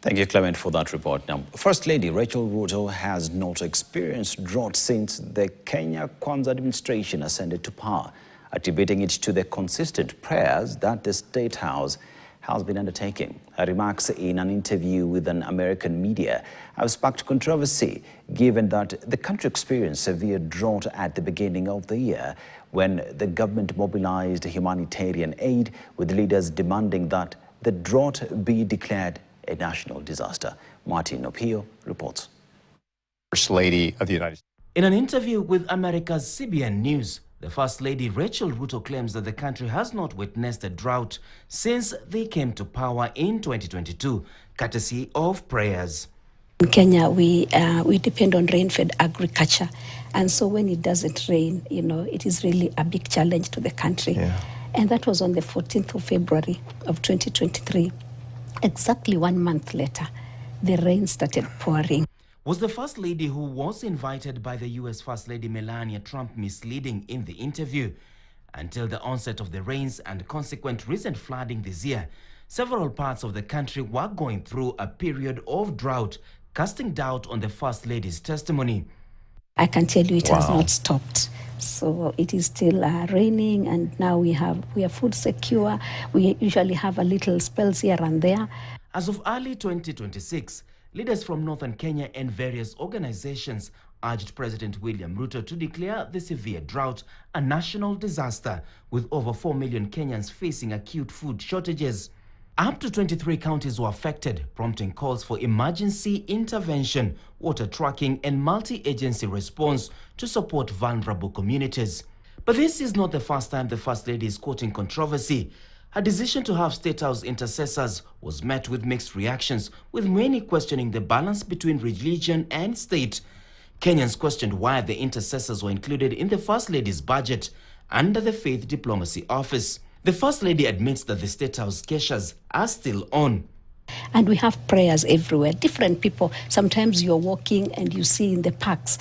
Thank you, Clement, for that report. Now, First Lady Rachael Ruto has not experienced drought since the Kenya Kwanza administration ascended to power, attributing it to the consistent prayers that the State House has been undertaking. Her remarks in an interview with an American media have sparked controversy, given that the country experienced severe drought at the beginning of the year, when the government mobilized humanitarian aid, with leaders demanding that the drought be declared a national disaster. Martin Opio reports. First Lady of the United States. In an interview with America's CBN News, the First Lady Rachael Ruto claims that the country has not witnessed a drought since they came to power in 2022, courtesy of prayers. In Kenya, we depend on rain-fed agriculture, and so when it doesn't rain, it is really a big challenge to the country. Yeah. And that was on the 14th of February of 2023. Exactly 1 month later, the rain started pouring. Was the First Lady, who was invited by the US First Lady Melania Trump, misleading in the interview? Until the onset of the rains and consequent recent flooding this year, several parts of the country were going through a period of drought, casting doubt on the First Lady's testimony. I can tell you it has not stopped. So it is still raining, and now we are food secure. We usually have a little spells here and there. As of early 2026, leaders from northern Kenya and various organizations urged President William Ruto to declare the severe drought a national disaster, with over 4 million Kenyans facing acute food shortages. Up to 23 counties were affected, prompting calls for emergency intervention, water tracking, and multi-agency response to support vulnerable communities. But this is not the first time the First Lady is courting controversy. Her decision to have State House intercessors was met with mixed reactions, with many questioning the balance between religion and state. Kenyans questioned why the intercessors were included in the First Lady's budget under the Faith Diplomacy Office. The First Lady admits that the State House keshas are still on. And we have prayers everywhere, different people. Sometimes you're walking and you see in the parks,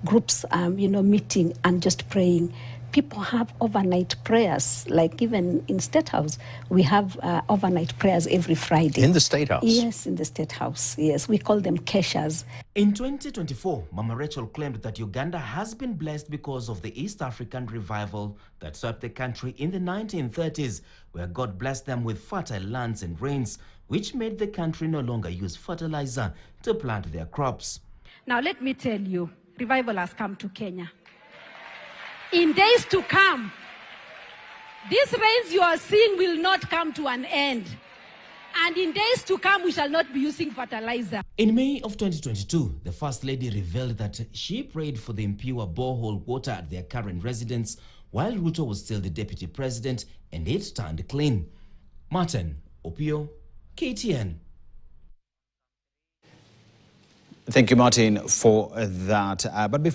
groups, meeting and just praying. People have overnight prayers, like even in State House, we have overnight prayers every Friday. In the State House? Yes, in the State House, yes. We call them keshas. In 2024, Mama Rachael claimed that Uganda has been blessed because of the East African revival that swept the country in the 1930s, where God blessed them with fertile lands and rains, which made the country no longer use fertilizer to plant their crops. Now let me tell you, revival has come to Kenya. In days to come, these rains you are seeing will not come to an end. And in days to come, we shall not be using fertilizer. In May of 2022, the First Lady revealed that she prayed for the impure borehole water at their current residence while Ruto was still the deputy president, and it turned clean. Martin Opio, KTN. Thank you, Martin, for that. But before